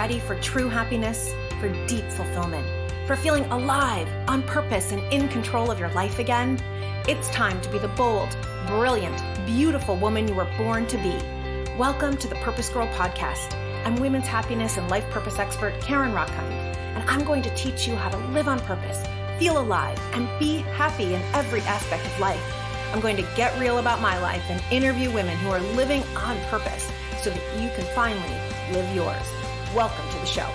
ready for true happiness, for deep fulfillment, for feeling alive, on purpose, and in control of your life again? It's time to be the bold, brilliant, beautiful woman you were born to be. Welcome to the PurposeGirl podcast. I'm women's happiness and life purpose expert Karen Rockkind, and I'm going to teach you how to live on purpose, feel alive, and be happy in every aspect of life. I'm going to get real about my life and interview women who are living on purpose so that you can finally live yours. Welcome to the show.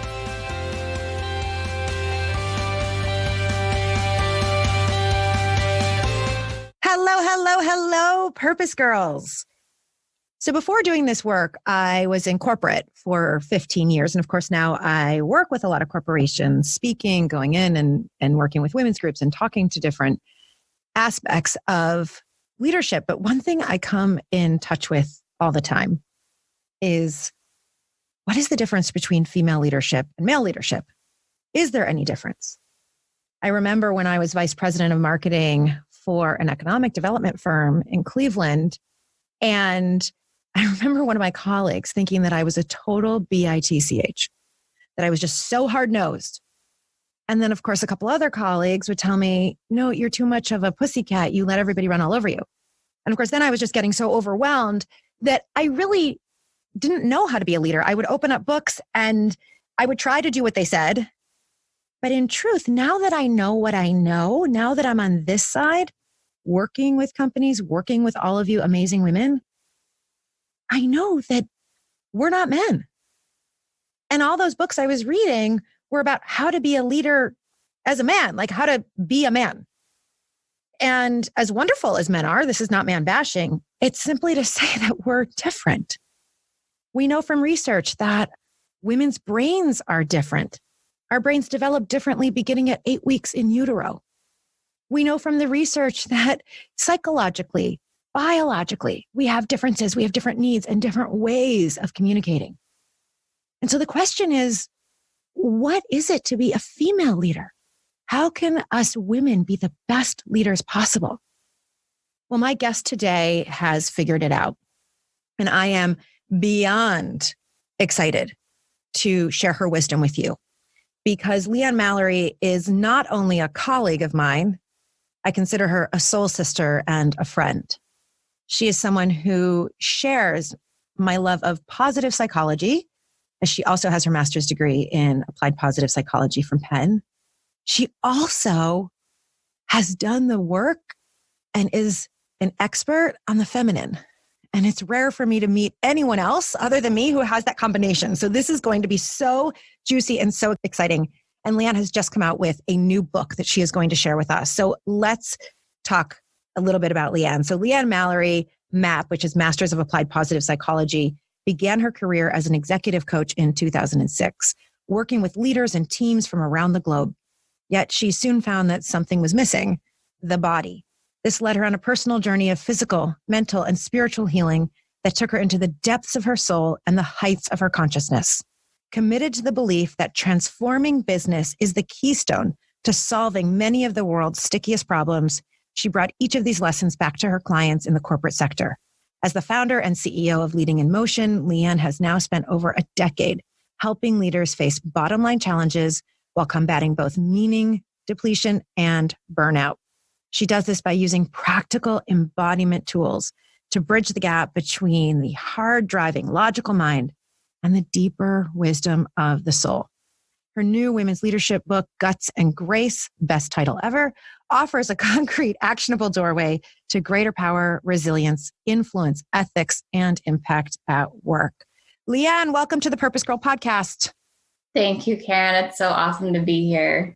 Hello, Purpose Girls. So before doing this work, I was in corporate for 15 years. And of course, now I work with a lot of corporations, speaking, going in and working with women's groups and talking to different aspects of leadership. But one thing I come in touch with all the time is, what is the difference between female leadership and male leadership? Is there any difference? I remember when I was vice president of marketing for an economic development firm in Cleveland, and I remember one of my colleagues thinking that I was a total bitch, that I was just so hard-nosed. And then, of course, a couple other colleagues would tell me, no, you're too much of a pussycat. You let everybody run all over you. And of course, then I was just getting so overwhelmed that I really didn't know how to be a leader. I would open up books and I would try to do what they said. But in truth, now that I know what I know, now that I'm on this side, working with companies, working with all of you amazing women, I know that we're not men. And all those books I was reading were about how to be a leader as a man, like how to be a man. And as wonderful as men are, this is not man bashing, it's simply to say that we're different. We know from research that women's brains are different. Our brains develop differently beginning at 8 weeks in utero. We know from the research that psychologically, biologically, we have differences, we have different needs and different ways of communicating. And so the question is, what is it to be a female leader? How can us women be the best leaders possible? Well, my guest today has figured it out, and I am beyond excited to share her wisdom with you, because LeeAnn Mallorie is not only a colleague of mine, I consider her a soul sister and a friend. She is someone who shares my love of positive psychology, as she also has her master's degree in applied positive psychology from Penn. She also has done the work and is an expert on the feminine. And it's rare for me to meet anyone else other than me who has that combination. So this is going to be so juicy and so exciting. And LeeAnn has just come out with a new book that she is going to share with us. So let's talk a little bit about LeeAnn. So LeeAnn Mallorie, MAP, which is Masters of Applied Positive Psychology, began her career as an executive coach in 2006, working with leaders and teams from around the globe. Yet she soon found that something was missing, the body. This led her on a personal journey of physical, mental, and spiritual healing that took her into the depths of her soul and the heights of her consciousness. Committed to the belief that transforming business is the keystone to solving many of the world's stickiest problems, she brought each of these lessons back to her clients in the corporate sector. As the founder and CEO of Leading in Motion, LeeAnn has now spent over a decade helping leaders face bottom-line challenges while combating both meaning depletion and burnout. She does this by using practical embodiment tools to bridge the gap between the hard-driving logical mind and the deeper wisdom of the soul. Her new women's leadership book, Guts and Grace, best title ever, offers a concrete, actionable doorway to greater power, resilience, influence, ethics, and impact at work. LeeAnn, welcome to the Purpose Girl podcast. Thank you, Karen. It's so awesome to be here.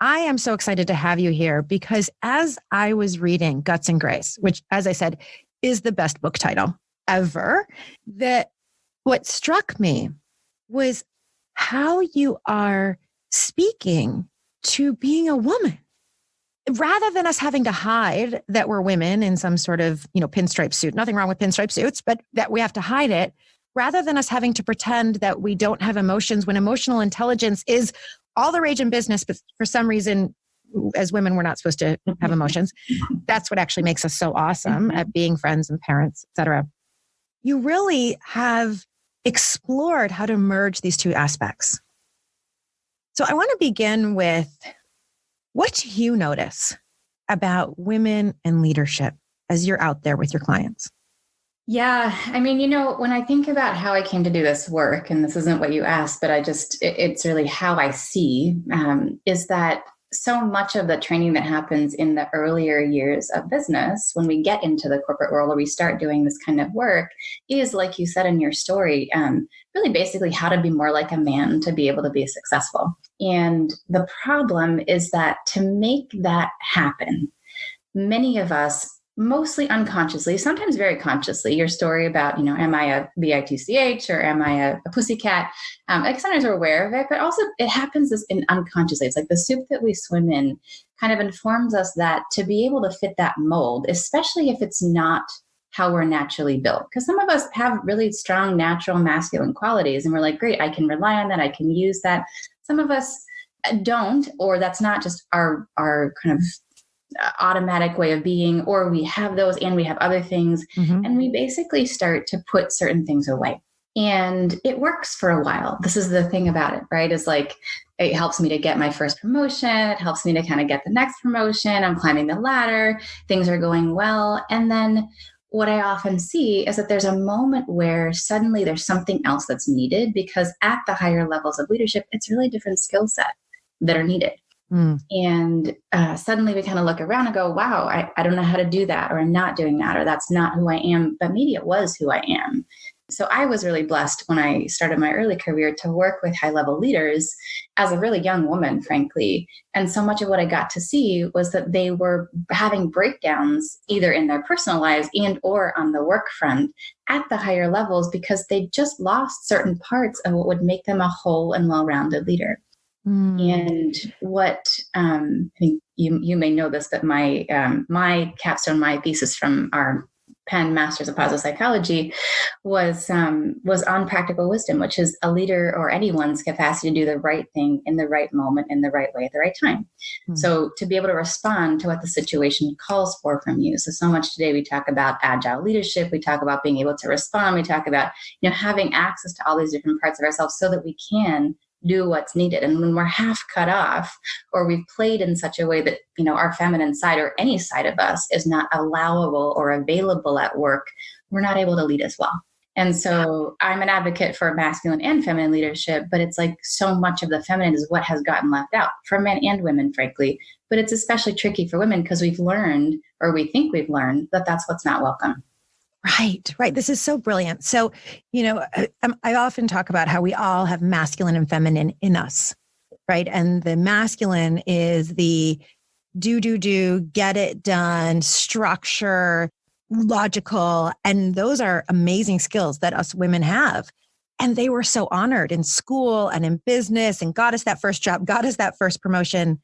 I am so excited to have you here because as I was reading Guts and Grace, which, as I said, is the best book title ever, that what struck me was how you are speaking to being a woman. Rather than us having to hide that we're women in some sort of, pinstripe suit, nothing wrong with pinstripe suits, but that we have to hide it, rather than us having to pretend that we don't have emotions when emotional intelligence is all the rage in business, but for some reason, as women, we're not supposed to have emotions. That's what actually makes us so awesome at being friends and parents, et cetera. You really have explored how to merge these two aspects. So I want to begin with, what do you notice about women and leadership as you're out there with your clients? Yeah. I mean, when I think about how I came to do this work, and this isn't what you asked, but it's really how I see, is that so much of the training that happens in the earlier years of business, when we get into the corporate world or we start doing this kind of work, is, like you said in your story, really basically how to be more like a man to be able to be successful. And the problem is that to make that happen, many of us, mostly unconsciously, sometimes very consciously, your story about, am I a bitch or am I a pussycat? Like sometimes we're aware of it, but also it happens unconsciously. It's like the soup that we swim in kind of informs us that to be able to fit that mold, especially if it's not how we're naturally built. Because some of us have really strong natural masculine qualities and we're like, great, I can rely on that. I can use that. Some of us don't, or that's not just our kind of automatic way of being, or we have those and we have other things. Mm-hmm. And we basically start to put certain things away. And it works for a while. This is the thing about it, right? Is like, it helps me to get my first promotion. It helps me to kind of get the next promotion. I'm climbing the ladder. Things are going well. And then what I often see is that there's a moment where suddenly there's something else that's needed, because at the higher levels of leadership, it's really different skill set that are needed. And suddenly we kind of look around and go, wow, I don't know how to do that, or I'm not doing that, or that's not who I am, but maybe it was who I am. So I was really blessed when I started my early career to work with high-level leaders as a really young woman, frankly. And so much of what I got to see was that they were having breakdowns either in their personal lives and or on the work front at the higher levels, because they just lost certain parts of what would make them a whole and well-rounded leader. And what I think you may know this, but my capstone, my thesis from our Penn Masters of Positive Psychology was on practical wisdom, which is a leader or anyone's capacity to do the right thing in the right moment, in the right way, at the right time. So to be able to respond to what the situation calls for from you. So much today we talk about agile leadership. We talk about being able to respond. We talk about, having access to all these different parts of ourselves so that we can do what's needed. And when we're half cut off, or we've played in such a way that, our feminine side or any side of us is not allowable or available at work, we're not able to lead as well. And so I'm an advocate for masculine and feminine leadership, but it's like so much of the feminine is what has gotten left out for men and women, frankly. But it's especially tricky for women because we've learned, or we think we've learned, that that's what's not welcome. Right. This is so brilliant. So, I often talk about how we all have masculine and feminine in us, right? And the masculine is the do, get it done, structure, logical. And those are amazing skills that us women have. And they were so honored in school and in business and got us that first job, got us that first promotion.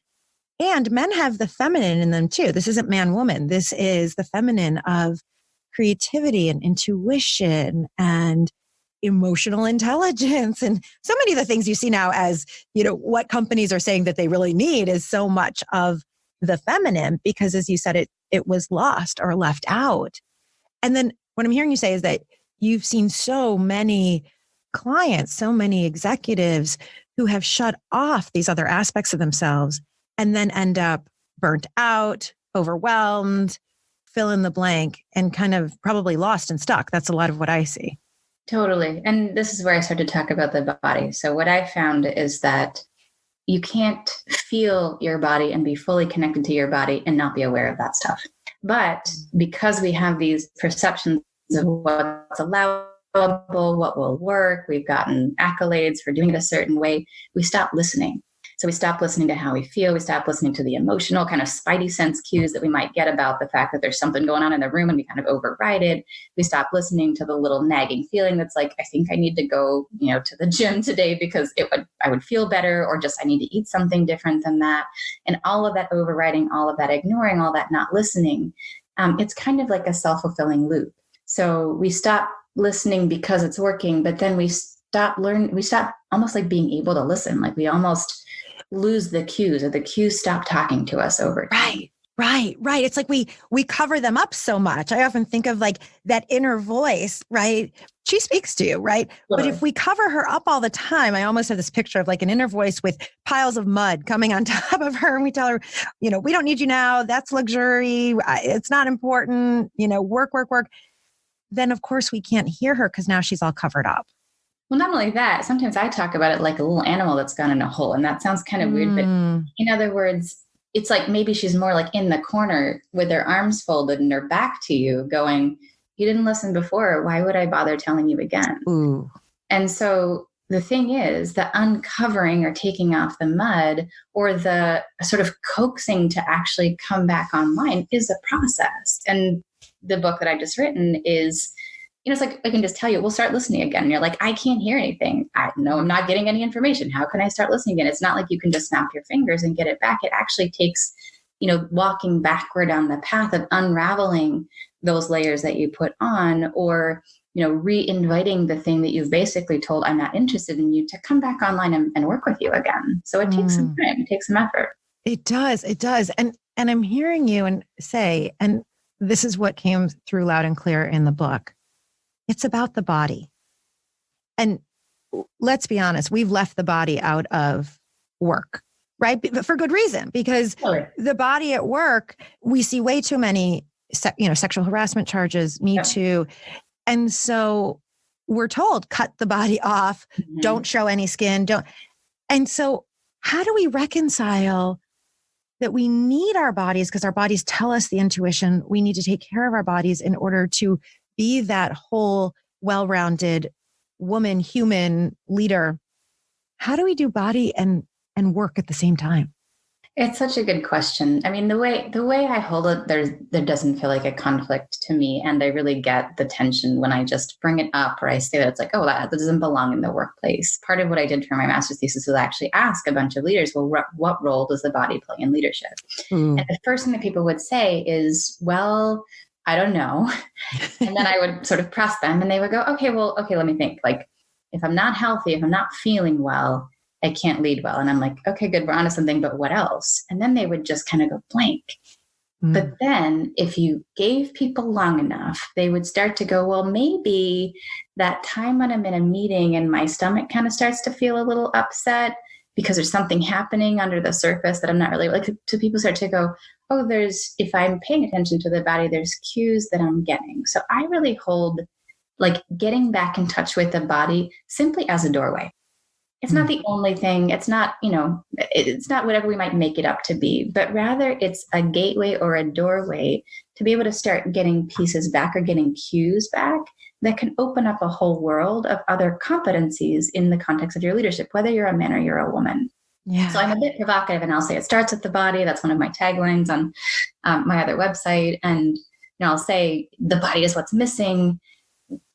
And men have the feminine in them too. This isn't man-woman. This is the feminine of creativity and intuition and emotional intelligence. And so many of the things you see now as, what companies are saying that they really need is so much of the feminine, because as you said, it was lost or left out. And then what I'm hearing you say is that you've seen so many clients, so many executives who have shut off these other aspects of themselves and then end up burnt out, overwhelmed, fill in the blank, and kind of probably lost and stuck. That's a lot of what I see. Totally. And this is where I start to talk about the body. So what I found is that you can't feel your body and be fully connected to your body and not be aware of that stuff. But because we have these perceptions of what's allowable, what will work, we've gotten accolades for doing it a certain way, we stop listening. So we stop listening to how we feel. We stop listening to the emotional kind of spidey sense cues that we might get about the fact that there's something going on in the room and we kind of override it. We stop listening to the little nagging feeling that's like, I think I need to go, to the gym today because I would feel better, or just I need to eat something different than that. And all of that overriding, all of that ignoring, all that not listening, it's kind of like a self-fulfilling loop. So we stop listening because it's working, but then we stop almost like being able to listen. Like we almost lose the cues, or the cues stop talking to us over time. Right. It's like we cover them up so much. I often think of like that inner voice, right? She speaks to you, right? But if we cover her up all the time, I almost have this picture of like an inner voice with piles of mud coming on top of her. And we tell her, we don't need you now. That's luxury. It's not important. Work. Then of course we can't hear her because now she's all covered up. Well, not only that, sometimes I talk about it like a little animal that's gone in a hole. And that sounds kind of weird, but in other words, it's like maybe she's more like in the corner with her arms folded and her back to you going, you didn't listen before. Why would I bother telling you again? Ooh. And so the thing is, the uncovering or taking off the mud or the sort of coaxing to actually come back online is a process. And the book that I've just written is, it's like, I can just tell you, we'll start listening again. And you're like, I can't hear anything. I'm not getting any information. How can I start listening again? It's not like you can just snap your fingers and get it back. It actually takes, walking backward on the path of unraveling those layers that you put on, or, re-inviting the thing that you've basically told, I'm not interested in you, to come back online and work with you again. So it takes some time, it takes some effort. It does. And I'm hearing you say, and this is what came through loud and clear in the book. It's about the body. And let's be honest, we've left the body out of work, right? But for good reason, because the body at work, we see way too many, sexual harassment charges, Me Too. And so we're told, cut the body off, don't show any skin, don't. And so how do we reconcile that we need our bodies, because our bodies tell us the intuition, we need to take care of our bodies in order to be that whole, well-rounded woman, human leader? How do we do body and work at the same time? It's such a good question. I mean, the way I hold it, there doesn't feel like a conflict to me. And I really get the tension when I just bring it up or I say that it's like, oh, that doesn't belong in the workplace. Part of what I did for my master's thesis was actually ask a bunch of leaders, well, what role does the body play in leadership? And the first thing that people would say is, well, I don't know. And then I would sort of press them and they would go, okay, let me think. Like, if I'm not healthy, if I'm not feeling well, I can't lead well. And I'm like, okay, good, we're onto something, but what else? And then they would just kind of go blank. But then if you gave people long enough, they would start to go, well, maybe that time when I'm in a meeting and my stomach kind of starts to feel a little upset because there's something happening under the surface that I'm not really like. So people start to go, oh, if I'm paying attention to the body, there's cues that I'm getting. So I really hold like getting back in touch with the body simply as a doorway. It's not the only thing. It's not, it's not whatever we might make it up to be, but rather it's a gateway or a doorway to be able to start getting pieces back or getting cues back that can open up a whole world of other competencies in the context of your leadership, whether you're a man or you're a woman. Yeah. So I'm a bit provocative and I'll say it starts with the body. That's one of my taglines on my other website. And I'll say the body is what's missing.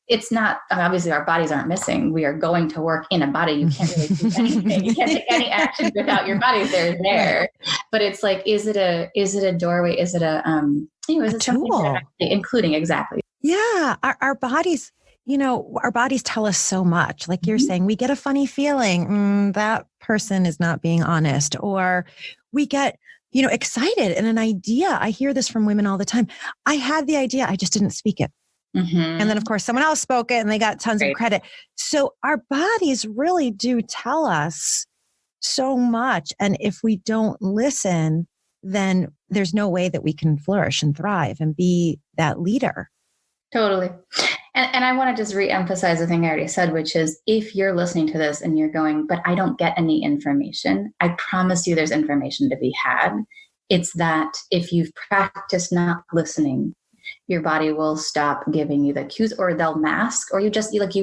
It's not, obviously our bodies aren't missing. We are going to work in a body. You can't really do anything. You can't take any action without your body. They're there. But it's like, is it a doorway? Is it is it something that including exactly? Yeah. Our bodies, our bodies tell us so much. Like you're saying, we get a funny feeling. That person is not being honest. Or we get, excited and an idea. I hear this from women all the time. I had the idea. I just didn't speak it. And then, of course, someone else spoke it and they got tons of credit. So our bodies really do tell us so much. And if we don't listen, then there's no way that we can flourish and thrive and be that leader. Totally. And I want to just reemphasize the thing I already said, which is if you're listening to this and you're going, but I don't get any information, I promise you there's information to be had. It's that if you've practiced not listening, your body will stop giving you the cues, or they'll mask, or you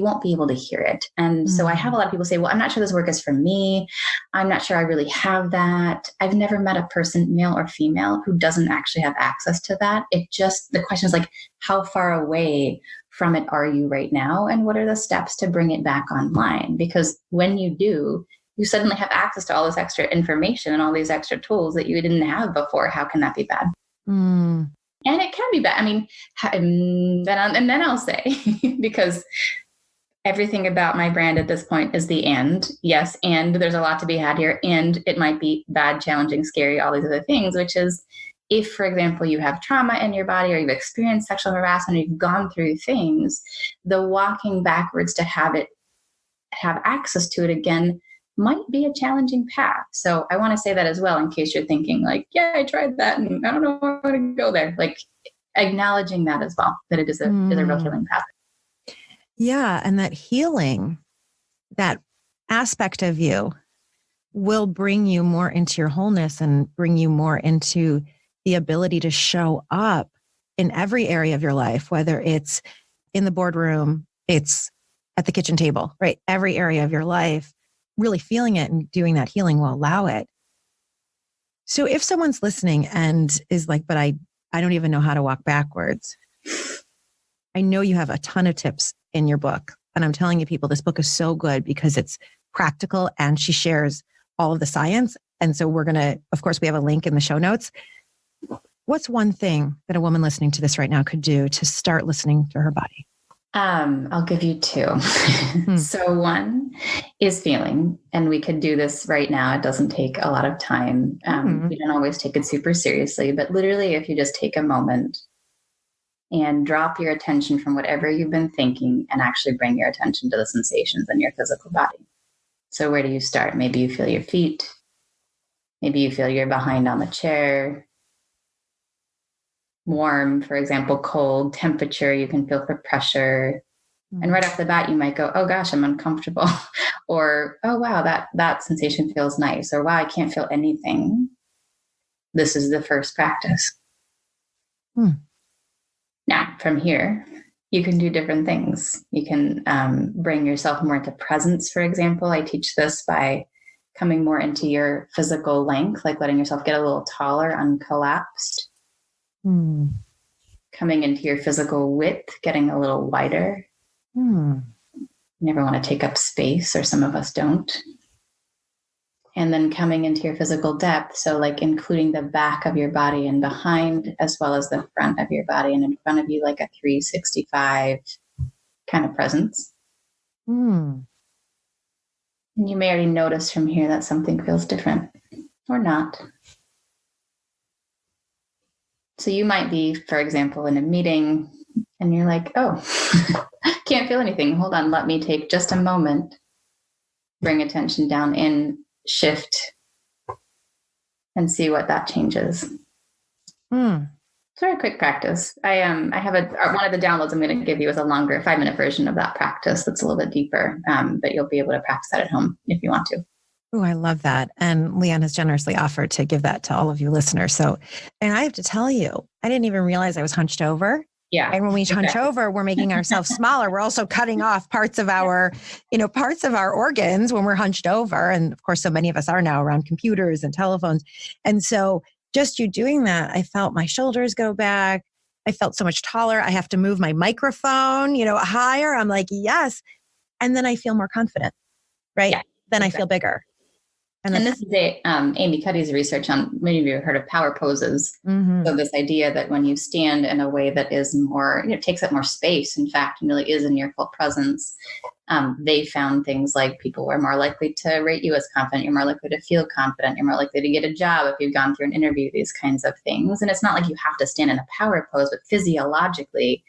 won't be able to hear it. And so I have a lot of people say, well, I'm not sure this work is for me. I'm not sure I really have that. I've never met a person, male or female, who doesn't actually have access to that. The question is like, how far away from it are you right now? And what are the steps to bring it back online? Because when you do, you suddenly have access to all this extra information and all these extra tools that you didn't have before. How can that be bad? And it can be bad. I mean, and then I'll say, because everything about my brand at this point is the and. Yes, and there's a lot to be had here. And it might be bad, challenging, scary, all these other things, which is if, for example, you have trauma in your body or you've experienced sexual harassment, or you've gone through things, the walking backwards to have access to it again might be a challenging path. So I want to say that as well, in case you're thinking like, yeah, I tried that and I don't know how to go there. Like acknowledging that as well, that it is a real healing path. Yeah. And that healing, that aspect of you will bring you more into your wholeness and bring you more into the ability to show up in every area of your life, whether it's in the boardroom, it's at the kitchen table, right? Every area of your life, really feeling it and doing that healing will allow it. So if someone's listening and is like, but I don't even know how to walk backwards. I know you have a ton of tips in your book. And I'm telling you, people, this book is so good because it's practical and she shares all of the science. And so we're going to, of course, we have a link in the show notes. What's one thing that a woman listening to this right now could do to start listening to her body? I'll give you two. So one is feeling, and we could do this right now. It doesn't take a lot of time. We don't always take it super seriously, but literally if you just take a moment and drop your attention from whatever you've been thinking and actually bring your attention to the sensations in your physical body. So where do you start? Maybe you feel your feet. Maybe you feel you're behind on the chair. Warm, for example, cold, temperature, you can feel for pressure. And right off the bat, you might go, oh gosh, I'm uncomfortable. Or, oh wow, that sensation feels nice. Or wow, I can't feel anything. This is the first practice. Now, from here, you can do different things. You can bring yourself more into presence, for example. I teach this by coming more into your physical length, like letting yourself get a little taller, uncollapsed. Coming into your physical width, getting a little wider. You never want to take up space, or some of us don't. And then coming into your physical depth. So like including the back of your body and behind, as well as the front of your body and in front of you, like a 365 kind of presence. And you may already notice from here that something feels different or not. So you might be, for example, in a meeting and you're like, oh, can't feel anything. Hold on, let me take just a moment, bring attention down in, shift, and see what that changes. It's a very quick practice. I have one of the downloads I'm going to give you is a longer 5-minute version of that practice that's a little bit deeper, but you'll be able to practice that at home if you want to. Oh, I love that. And LeeAnn has generously offered to give that to all of you listeners. So, and I have to tell you, I didn't even realize I was hunched over. Yeah. And when we hunch over, we're making ourselves smaller. We're also cutting off parts of our organs when we're hunched over. And of course, so many of us are now around computers and telephones. And so just you doing that, I felt my shoulders go back. I felt so much taller. I have to move my microphone, higher. I'm like, yes. And then I feel more confident, right? Yeah, then exactly. I feel bigger. And this is Amy Cuddy's research on, many of you have heard of power poses. So this idea that when you stand in a way that is more, takes up more space, in fact, and really is in your full presence, they found things like people were more likely to rate you as confident. You're more likely to feel confident. You're more likely to get a job if you've gone through an interview, these kinds of things. And it's not like you have to stand in a power pose, but physiologically,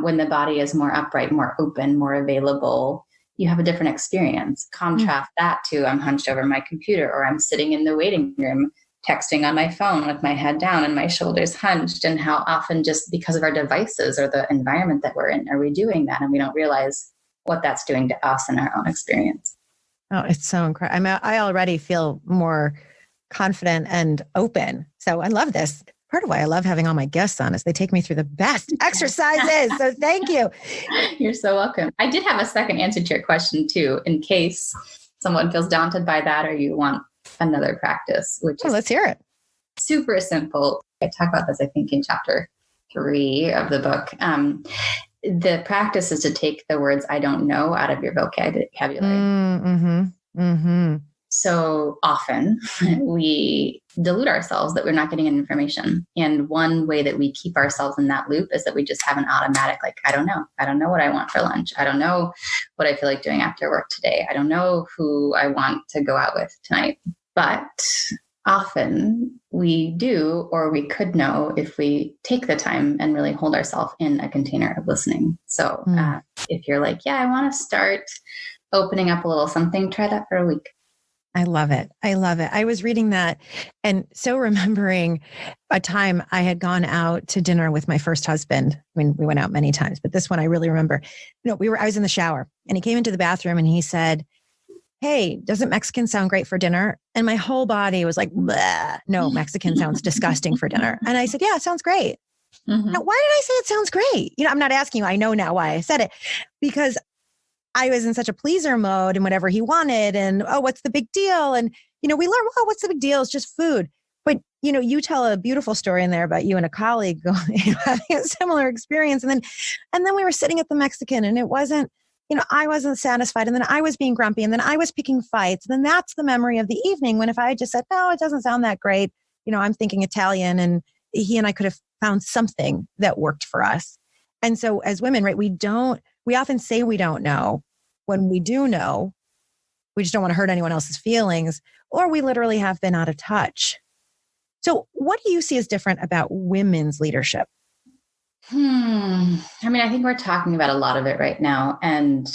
when the body is more upright, more open, more available, you have a different experience. Contrast that to I'm hunched over my computer, or I'm sitting in the waiting room texting on my phone with my head down and my shoulders hunched, and how often just because of our devices or the environment that we're in, are we doing that? And we don't realize what that's doing to us in our own experience. Oh, it's so incredible. I already feel more confident and open. So I love this. Part of why I love having all my guests on is they take me through the best exercises. So thank you. You're so welcome. I did have a second answer to your question too, in case someone feels daunted by that or you want another practice, which is let's hear it. Super simple. I talk about this, I think, in chapter 3 of the book. The practice is to take the words "I don't know" out of your vocabulary. So often we delude ourselves that we're not getting any information. And one way that we keep ourselves in that loop is that we just have an automatic, like, I don't know. I don't know what I want for lunch. I don't know what I feel like doing after work today. I don't know who I want to go out with tonight. But often we do, or we could know if we take the time and really hold ourselves in a container of listening. So if you're like, yeah, I want to start opening up a little something, try that for a week. I love it. I love it. I was reading that and so remembering a time I had gone out to dinner with my first husband. I mean, we went out many times, but this one I really remember. I was in the shower and he came into the bathroom and he said, hey, doesn't Mexican sound great for dinner? And my whole body was like, bleh. No, Mexican sounds disgusting for dinner. And I said, yeah, it sounds great. Now, why did I say it sounds great? I'm not asking you. I know now why I said it, because I was in such a pleaser mode and whatever he wanted and, oh, what's the big deal? And, we learn, well, what's the big deal? It's just food. But, you tell a beautiful story in there about you and a colleague having a similar experience. And then we were sitting at the Mexican and it wasn't, I wasn't satisfied. And then I was being grumpy and then I was picking fights. And then that's the memory of the evening when if I had just said, no, it doesn't sound that great. I'm thinking Italian and he and I could have found something that worked for us. And so as women, right, we often say we don't know. When we do know, we just don't want to hurt anyone else's feelings, or we literally have been out of touch. So what do you see as different about women's leadership? I mean, I think we're talking about a lot of it right now, and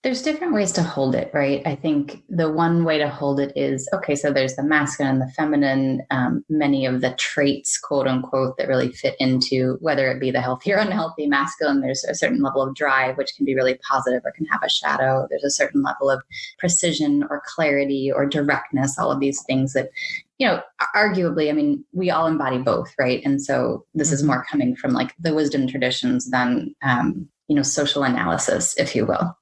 there's different ways to hold it, right? I think the one way to hold it is, okay, so there's the masculine and the feminine, many of the traits, quote unquote, that really fit into whether it be the healthy or unhealthy masculine. There's a certain level of drive, which can be really positive or can have a shadow. There's a certain level of precision or clarity or directness, all of these things that, arguably, I mean, we all embody both, right? And so this is more coming from like the wisdom traditions than, social analysis, if you will.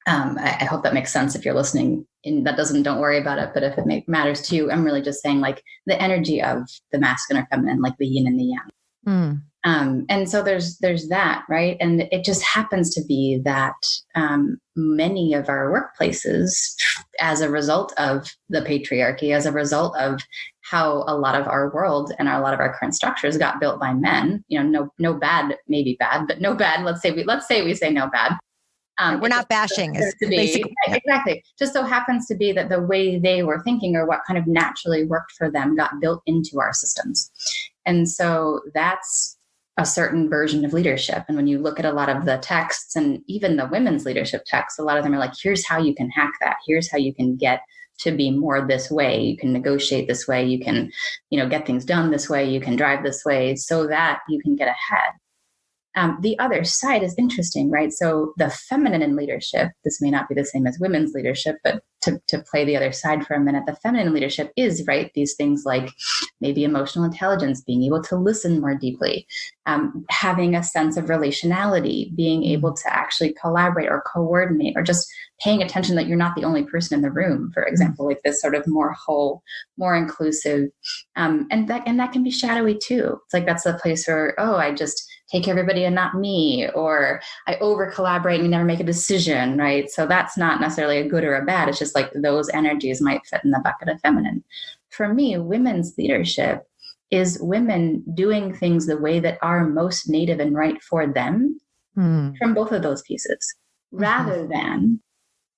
I hope that makes sense if you're listening and that don't worry about it. But if it matters to you, I'm really just saying like the energy of the masculine or feminine, like the yin and the yang. And so there's that, right? And it just happens to be that many of our workplaces, as a result of the patriarchy, as a result of how a lot of our world and a lot of our current structures got built by men, no bad, maybe bad, but no bad. Let's say we say no bad. We're not bashing. Exactly. Just so happens to be that the way they were thinking or what kind of naturally worked for them got built into our systems. And so that's a certain version of leadership. And when you look at a lot of the texts and even the women's leadership texts, a lot of them are like, here's how you can hack that. Here's how you can get to be more this way. You can negotiate this way. You can, get things done this way. You can drive this way so that you can get ahead. The other side is interesting, right? So the feminine in leadership, this may not be the same as women's leadership, but to play the other side for a minute, the feminine leadership is, right, these things like maybe emotional intelligence, being able to listen more deeply, having a sense of relationality, being able to actually collaborate or coordinate, or just paying attention that you're not the only person in the room, for example, like this sort of more whole, more inclusive. And that can be shadowy too. It's like, that's the place where, I just take everybody and not me, or I over collaborate and we never make a decision, right? So that's not necessarily a good or a bad. It's just like those energies might fit in the bucket of feminine. For me, women's leadership is women doing things the way that are most native and right for them from both of those pieces, rather than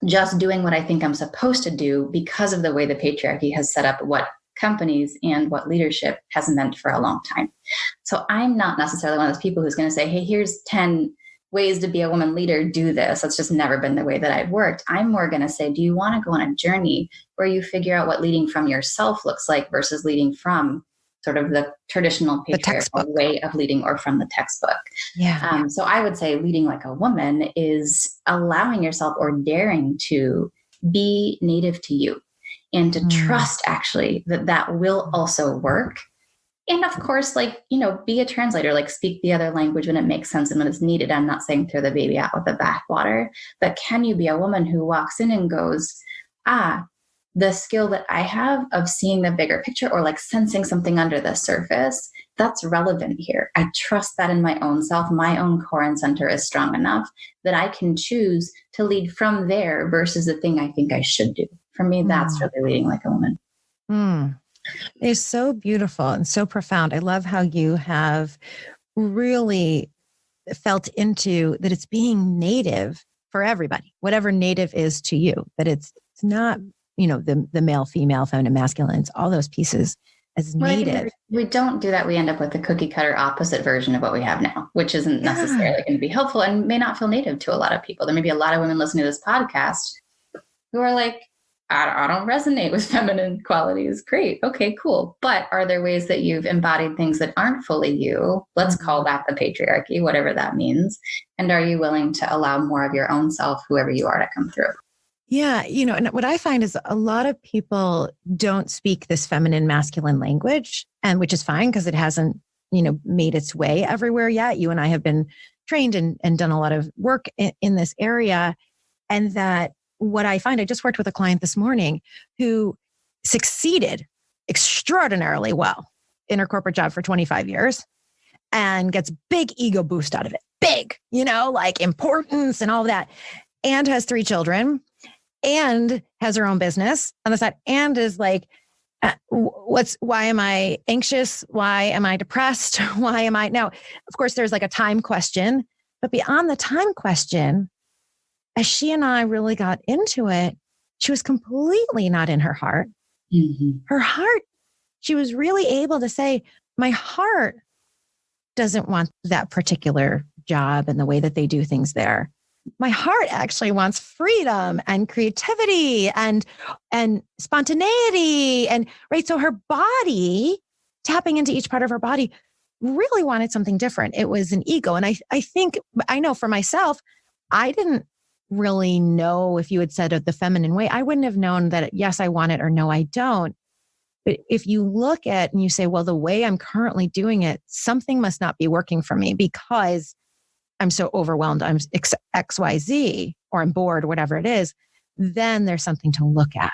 just doing what I think I'm supposed to do because of the way the patriarchy has set up what companies and what leadership has meant for a long time. So I'm not necessarily one of those people who's going to say, hey, here's 10 ways to be a woman leader, do this. That's just never been the way that I've worked. I'm more going to say, do you want to go on a journey where you figure out what leading from yourself looks like versus leading from sort of the traditional patriarchal way of leading or from the textbook? Yeah. So I would say leading like a woman is allowing yourself or daring to be native to you and to trust actually that will also work. And of course, be a translator, speak the other language when it makes sense and when it's needed. I'm not saying throw the baby out with the bathwater, but can you be a woman who walks in and goes, the skill that I have of seeing the bigger picture or sensing something under the surface, that's relevant here. I trust that in my own self, my own core and center is strong enough that I can choose to lead from there versus the thing I think I should do. For me, that's really leading like a woman. It's so beautiful and so profound. I love how you have really felt into that it's being native for everybody, whatever native is to you, that it's not, the male, female, feminine, masculines, all those pieces as needed. We don't do that. We end up with the cookie cutter opposite version of what we have now, which isn't necessarily going to be helpful and may not feel native to a lot of people. There may be a lot of women listening to this podcast who are like, I don't resonate with feminine qualities. Great. Okay, cool. But are there ways that you've embodied things that aren't fully you? Let's call that the patriarchy, whatever that means. And are you willing to allow more of your own self, whoever you are, to come through? Yeah. And what I find is a lot of people don't speak this feminine, masculine language, and which is fine because it hasn't, made its way everywhere yet. You and I have been trained and done a lot of work in this area. And that what I find, I just worked with a client this morning who succeeded extraordinarily well in her corporate job for 25 years and gets big ego boost out of it. Big, like importance and all of that. And has 3 children and has her own business on the side and is like, why am I anxious? Why am I depressed? Why am I now? Of course, there's like a time question, but beyond the time question, as she and I really got into it, she was completely not in her heart. Mm-hmm. Her heart, she was really able to say, my heart doesn't want that particular job and the way that they do things there. My heart actually wants freedom and creativity and spontaneity. And right. So her body, tapping into each part of her body, really wanted something different. It was an ego. And I think, I know for myself, I didn't really know if you had said it the feminine way, I wouldn't have known that, yes, I want it or no, I don't. But if you look at and you say, well, the way I'm currently doing it, something must not be working for me because I'm so overwhelmed, I'm XYZ, or I'm bored, whatever it is, then there's something to look at.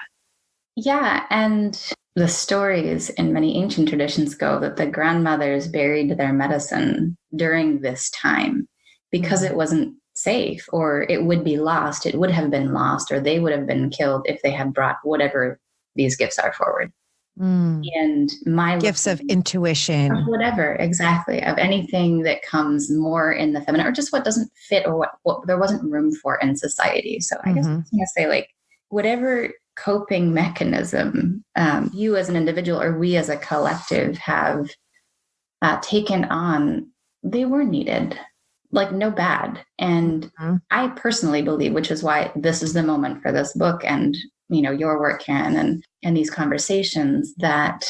Yeah. And the stories in many ancient traditions go that the grandmothers buried their medicine during this time because it wasn't safe, or it would be lost. It would have been lost, or they would have been killed if they had brought whatever these gifts are forward. And my gifts of intuition, of whatever, exactly, of anything that comes more in the feminine, or just what doesn't fit, or what there wasn't room for in society. So I guess I was going to say, like, whatever coping mechanism you as an individual or we as a collective have taken on, they were needed. Like, no bad. And I personally believe, which is why this is the moment for this book and, your work, Karen, and these conversations, that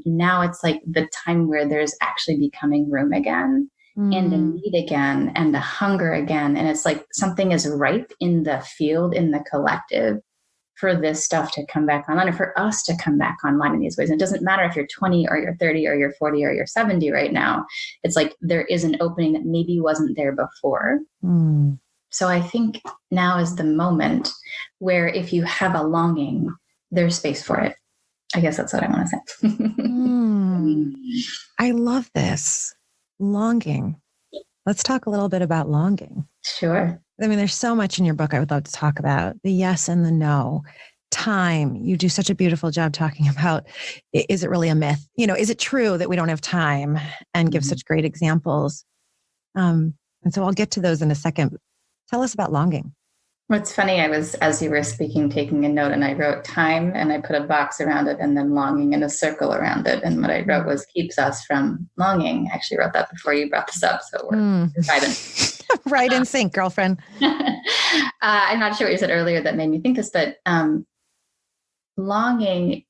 now it's like the time where there's actually becoming room again and a need again and a hunger again. And it's like something is ripe in the field, in the collective, for this stuff to come back online, or for us to come back online in these ways. And it doesn't matter if you're 20 or you're 30 or you're 40 or you're 70 right now. It's like there is an opening that maybe wasn't there before. So I think now is the moment where if you have a longing, there's space for it. I guess that's what I want to say. I love this. Longing. Let's talk a little bit about longing. Sure. I mean, there's so much in your book I would love to talk about. The yes and the no. Time. You do such a beautiful job talking about, is it really a myth? Is it true that we don't have time? And give such great examples. And so I'll get to those in a second. Tell us about longing. What's funny, I was, as you were speaking, taking a note, and I wrote time and I put a box around it, and then longing and a circle around it. And what I wrote was keeps us from longing. I actually wrote that before you brought this up. So we're vibing. Right in sync, girlfriend. I'm not sure what you said earlier that made me think this, but longing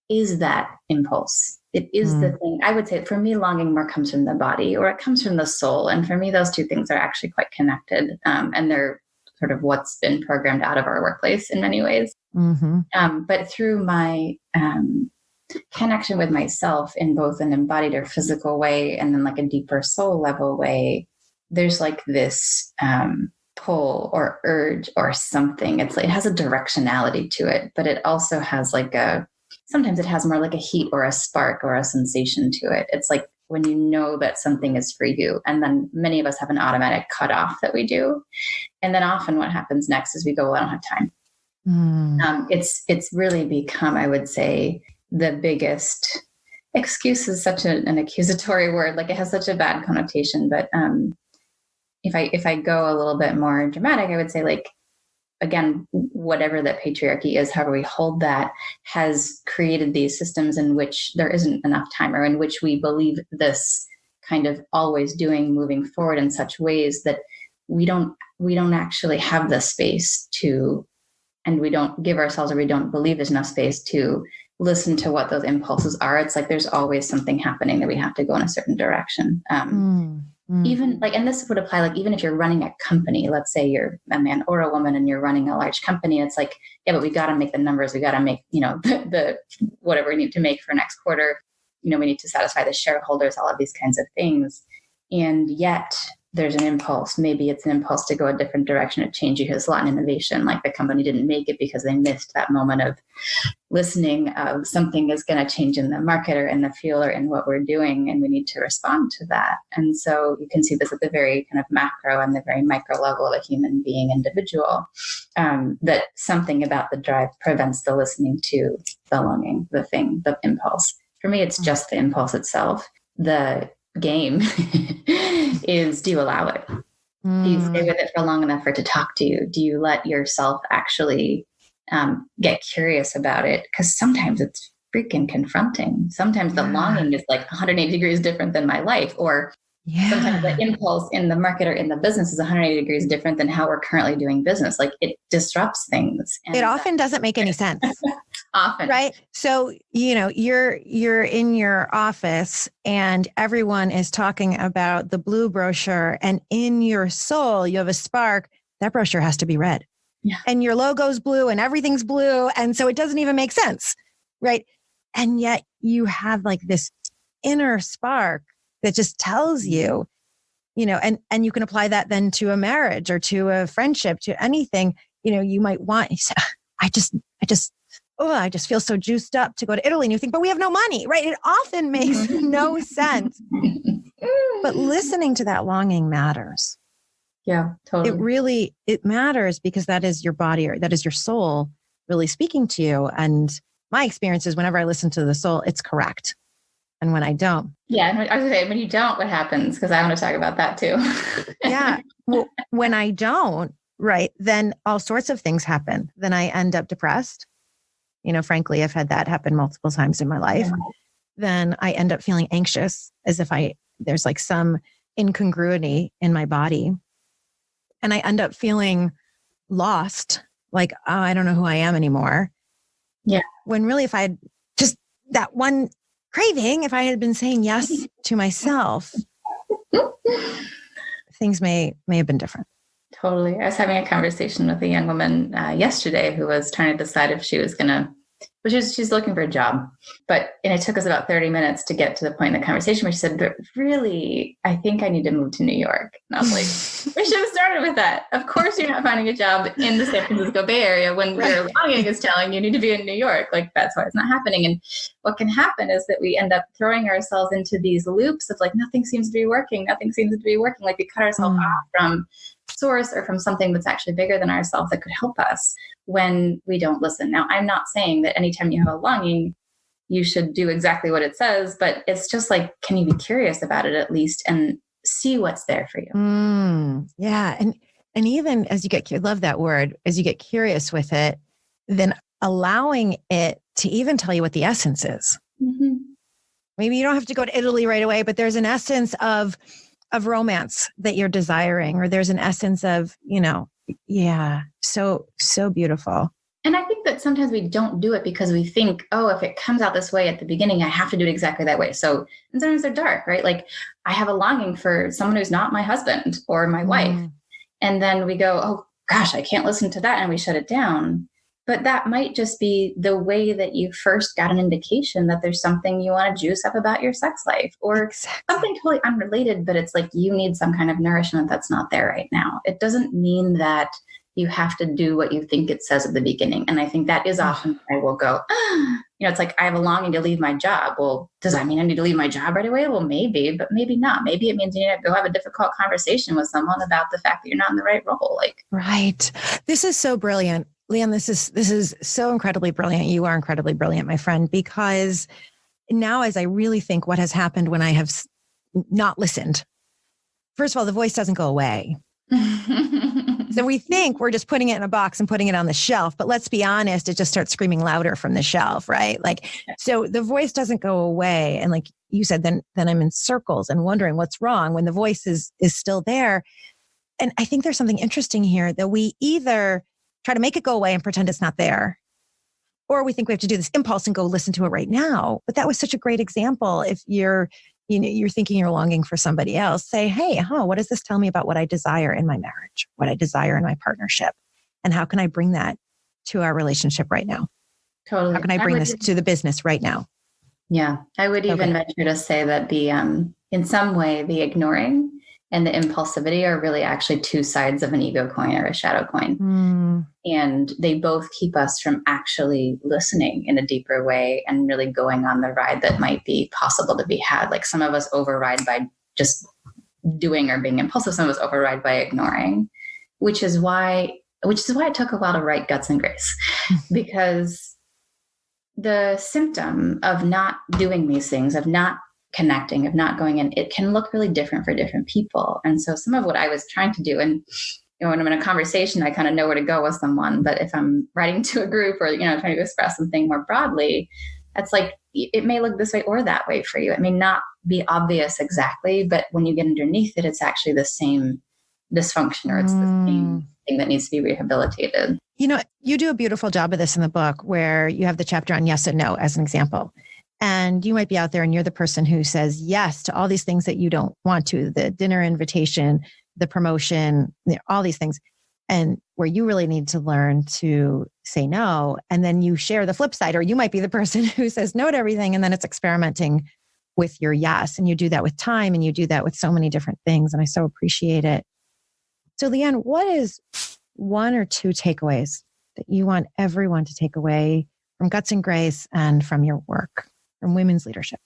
is that impulse. It is the thing. I would say for me, longing more comes from the body, or it comes from the soul. And for me, those two things are actually quite connected. And they're sort of what's been programmed out of our workplace in many ways. But through my connection with myself in both an embodied or physical way, and then like a deeper soul level way, there's like this pull or urge or something. It's like, it has a directionality to it, but it also has like sometimes it has more like a heat or a spark or a sensation to it. It's like when you know that something is for you, and then many of us have an automatic cutoff that we do. And then often what happens next is we go, well, I don't have time. It's really become, I would say, the biggest excuse is such an accusatory word. Like, it has such a bad connotation, but if I go a little bit more dramatic, I would say, like, again, whatever that patriarchy is, however we hold that, has created these systems in which there isn't enough time, or in which we believe this kind of always doing, moving forward in such ways that we don't actually have the space to, and we don't give ourselves, or we don't believe there's enough space to listen to what those impulses are. It's like there's always something happening that we have to go in a certain direction. Even like, and this would apply, like, even if you're running a company, let's say you're a man or a woman and you're running a large company, it's like, yeah, but we got to make the numbers. We got to make, the whatever we need to make for next quarter. We need to satisfy the shareholders, all of these kinds of things. And yet there's an impulse. Maybe it's an impulse to go a different direction, to change because a lot in innovation, like the company didn't make it because they missed that moment of listening of something is going to change in the market or in the field or in what we're doing. And we need to respond to that. And so you can see this at the very kind of macro and the very micro level of a human being individual, that something about the drive prevents the listening to the longing, the thing, the impulse. For me, it's just the impulse itself. The game is, do you allow it? Do you stay with it for long enough for it to talk to you? Do you let yourself actually get curious about it? Because sometimes it's freaking confronting. Sometimes the longing is like 180 degrees different than my life, or sometimes the impulse in the market or in the business is 180 degrees different than how we're currently doing business. Like, it disrupts things. And it often doesn't make any sense. Often. Right. So, you're in your office and everyone is talking about the blue brochure, and in your soul, you have a spark. That brochure has to be red. Yeah. And your logo's blue and everything's blue. And so it doesn't even make sense. Right. And yet you have like this inner spark that just tells you, and you can apply that then to a marriage or to a friendship, to anything, you might want, I just feel so juiced up to go to Italy. And you think, but we have no money, right? It often makes no sense. But listening to that longing matters. Yeah, totally. It matters, because that is your body, or that is your soul really speaking to you. And my experience is, whenever I listen to the soul, it's correct. And when I don't. Yeah. I was going to say, when you don't, what happens? Because I want to talk about that too. Yeah. Well, when I don't, right, then all sorts of things happen. Then I end up depressed. Frankly, I've had that happen multiple times in my life. Yeah. Then I end up feeling anxious, as if there's like some incongruity in my body. And I end up feeling lost, like, oh, I don't know who I am anymore. Yeah. When really, if I had just that one craving, if I had been saying yes to myself, things may have been different. Totally. I was having a conversation with a young woman yesterday who was trying to decide if she was going to, she's looking for a job. And it took us about 30 minutes to get to the point in the conversation where she said, but really, I think I need to move to New York. And I was like, we should have started with that. Of course, you're not finding a job in the San Francisco Bay Area when your longing is telling you need to be in New York. Like, that's why it's not happening. And what can happen is that we end up throwing ourselves into these loops of like, nothing seems to be working. Nothing seems to be working. Like, we cut ourselves off from source or from something that's actually bigger than ourselves that could help us when we don't listen. Now, I'm not saying that anytime you have a longing, you should do exactly what it says, but it's just like, can you be curious about it at least and see what's there for you? Yeah. And even as you get, I love that word, as you get curious with it, then allowing it to even tell you what the essence is. Mm-hmm. Maybe you don't have to go to Italy right away, but there's an essence of romance that you're desiring, or there's an essence of, so beautiful. And I think that sometimes we don't do it because we think, oh, if it comes out this way at the beginning, I have to do it exactly that way. So, and sometimes they're dark, right? Like, I have a longing for someone who's not my husband or my wife. And then we go, oh gosh, I can't listen to that. And we shut it down. But that might just be the way that you first got an indication that there's something you want to juice up about your sex life, or something totally unrelated, but it's like you need some kind of nourishment that's not there right now. It doesn't mean that you have to do what you think it says at the beginning. And I think that is often I will go, it's like, I have a longing to leave my job. Well, does that mean I need to leave my job right away? Well, maybe, but maybe not. Maybe it means you need to go have a difficult conversation with someone about the fact that you're not in the right role. Right. This is so brilliant. LeeAnn, this is so incredibly brilliant. You are incredibly brilliant, my friend, because now as I really think what has happened when I have not listened, first of all, the voice doesn't go away. So we think we're just putting it in a box and putting it on the shelf, but let's be honest, it just starts screaming louder from the shelf, right? Like, so the voice doesn't go away. And like you said, then I'm in circles and wondering what's wrong when the voice is still there. And I think there's something interesting here that we either try to make it go away and pretend it's not there, or we think we have to do this impulse and go listen to it right now. But that was such a great example. If you're thinking you're longing for somebody else, say, hey, what does this tell me about what I desire in my marriage, what I desire in my partnership? And how can I bring that to our relationship right now? Totally. How can I bring this to the business right now? Yeah. I would even venture to say that in some way, the ignoring and the impulsivity are really actually two sides of an ego coin or a shadow coin. And they both keep us from actually listening in a deeper way and really going on the ride that might be possible to be had. Like some of us override by just doing or being impulsive. Some of us override by ignoring, which is why it took a while to write Guts and Grace, because the symptom of not doing these things, of not connecting, of not going in, it can look really different for different people. And so some of what I was trying to do, and when I'm in a conversation, I kind of know where to go with someone. But if I'm writing to a group or, trying to express something more broadly, it's like, it may look this way or that way for you. It may not be obvious exactly, but when you get underneath it, it's actually the same dysfunction, or it's the same thing that needs to be rehabilitated. You do a beautiful job of this in the book, where you have the chapter on yes and no as an example. And you might be out there and you're the person who says yes to all these things that you don't want to, the dinner invitation, the promotion, all these things, and where you really need to learn to say no. And then you share the flip side, or you might be the person who says no to everything. And then it's experimenting with your yes. And you do that with time, and you do that with so many different things. And I so appreciate it. So LeeAnn, what is one or two takeaways that you want everyone to take away from Guts and Grace and from your work, from women's leadership?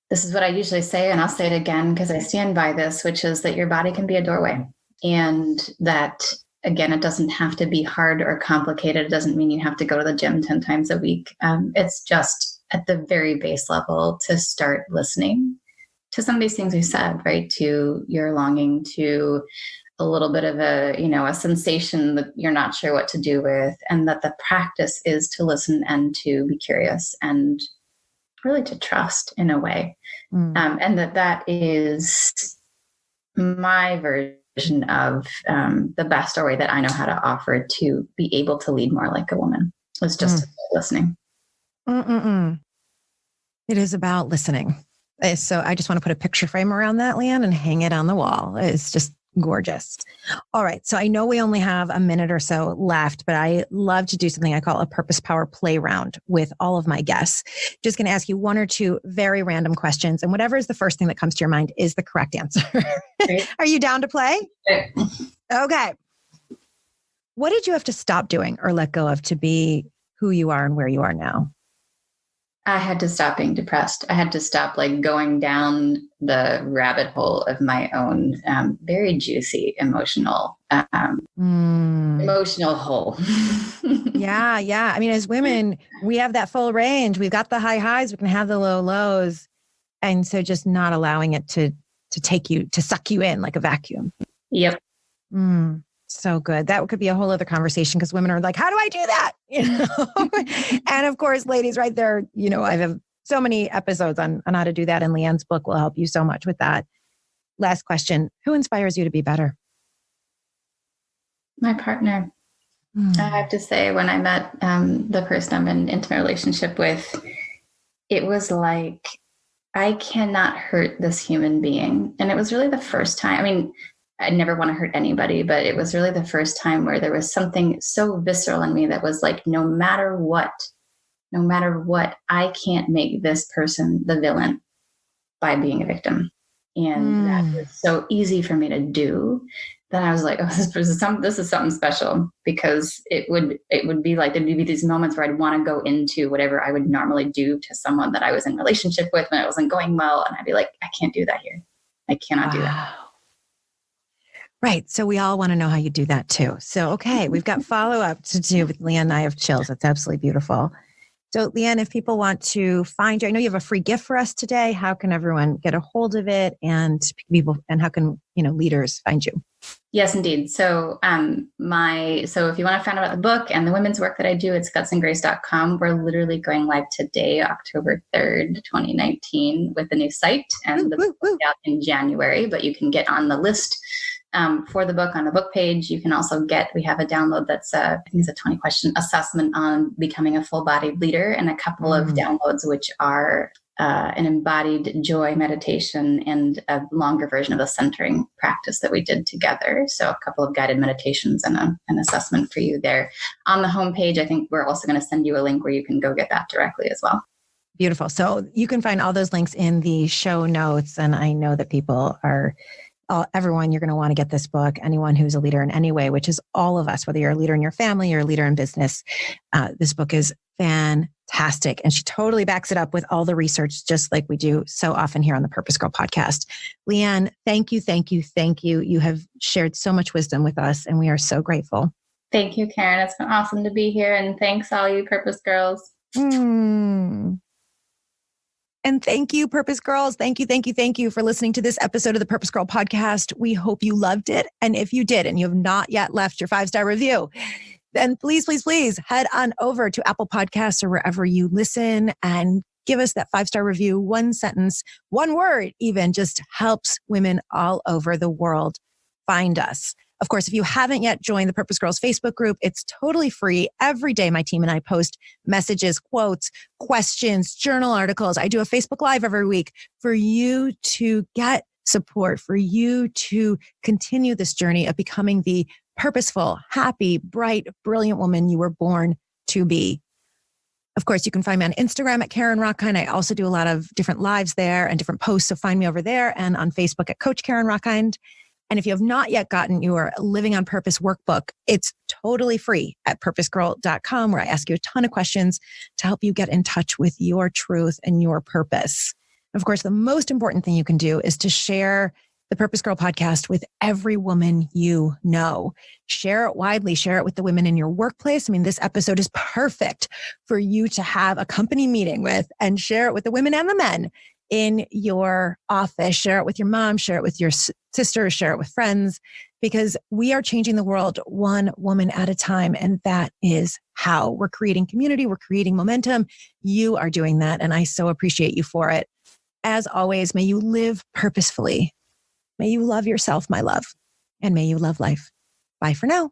This is what I usually say, and I'll say it again because I stand by this, which is that your body can be a doorway. And that, again, it doesn't have to be hard or complicated. It doesn't mean you have to go to the gym 10 times a week. It's just at the very base level to start listening to some of these things we said, right? To your longing, to a little bit of a sensation that you're not sure what to do with, and that the practice is to listen and to be curious and really to trust in a way. And that is my version of the best story that I know how to offer to be able to lead more like a woman. It's just listening. It is about listening. So I just want to put a picture frame around that, LeeAnn, and hang it on the wall. It's just gorgeous. All right. So I know we only have a minute or so left, but I love to do something I call a purpose power play round with all of my guests. Just going to ask you one or two very random questions, and whatever is the first thing that comes to your mind is the correct answer. Are you down to play? Okay. What did you have to stop doing or let go of to be who you are and where you are now? I had to stop being depressed. I had to stop going down the rabbit hole of my own very juicy emotional hole. Yeah. I mean, as women, we have that full range. We've got the high highs. We can have the low lows. And so just not allowing it to suck you in like a vacuum. Yep. So good. That could be a whole other conversation, because women are like, how do I do that? And of course, ladies, right there, I have so many episodes on how to do that. And LeeAnn's book will help you so much with that. Last question. Who inspires you to be better? My partner. I have to say, when I met the person I'm in an intimate relationship with, it was like, I cannot hurt this human being. And it was really the first time. I mean, I never want to hurt anybody, but it was really the first time where there was something so visceral in me that was like, no matter what, I can't make this person the villain by being a victim. And that was so easy for me to do that I was like, oh, this is something special, because it would be like, there'd be these moments where I'd want to go into whatever I would normally do to someone that I was in relationship with when it wasn't going well. And I'd be like, I can't do that here. I cannot do that. Right. So we all want to know how you do that too. So, okay, we've got follow-up to do with LeeAnn. I have chills. That's absolutely beautiful. So LeeAnn, if people want to find you, I know you have a free gift for us today. How can everyone get a hold of it, and how can, leaders find you? Yes, indeed. So so if you want to find out about the book and the women's work that I do, it's gutsandgrace.com. We're literally going live today, October 3rd, 2019, with a new site, and the book will be out in January, but you can get on the list for the book on the book page. You can also we have a download that's I think it's a 20-question assessment on becoming a full-bodied leader, and a couple of downloads which are an embodied joy meditation and a longer version of the centering practice that we did together. So a couple of guided meditations and an assessment for you there. On the homepage, I think we're also going to send you a link where you can go get that directly as well. Beautiful. So you can find all those links in the show notes. And I know that everyone, you're going to want to get this book. Anyone who's a leader in any way, which is all of us, whether you're a leader in your family or a leader in business, this book is fantastic. And she totally backs it up with all the research, just like we do so often here on the Purpose Girl podcast. LeeAnn, thank you, thank you, thank you. You have shared so much wisdom with us, and we are so grateful. Thank you, Karen. It's been awesome to be here. And thanks, all you Purpose Girls. And thank you, Purpose Girls. Thank you, thank you, thank you for listening to this episode of the Purpose Girl podcast. We hope you loved it. And if you did, and you have not yet left your 5-star review, then please, please, please head on over to Apple Podcasts or wherever you listen and give us that 5-star review. One sentence, one word even, just helps women all over the world find us. Of course, if you haven't yet joined the Purpose Girls Facebook group, it's totally free. Every day, my team and I post messages, quotes, questions, journal articles. I do a Facebook Live every week for you to get support, for you to continue this journey of becoming the purposeful, happy, bright, brilliant woman you were born to be. Of course, you can find me on Instagram at Karen Rockkind. I also do a lot of different lives there and different posts, so find me over there, and on Facebook at Coach Karen Rockkind. And if you have not yet gotten your Living on Purpose workbook, it's totally free at PurposeGirl.com, where I ask you a ton of questions to help you get in touch with your truth and your purpose. Of course, the most important thing you can do is to share the Purpose Girl podcast with every woman you know. Share it widely. Share it with the women in your workplace. I mean, this episode is perfect for you to have a company meeting with, and share it with the women and the men in your office. Share it with your mom, share it with your sister, share it with friends, because we are changing the world one woman at a time. And that is how we're creating community. We're creating momentum. You are doing that. And I so appreciate you for it. As always, may you live purposefully. May you love yourself, my love, and may you love life. Bye for now.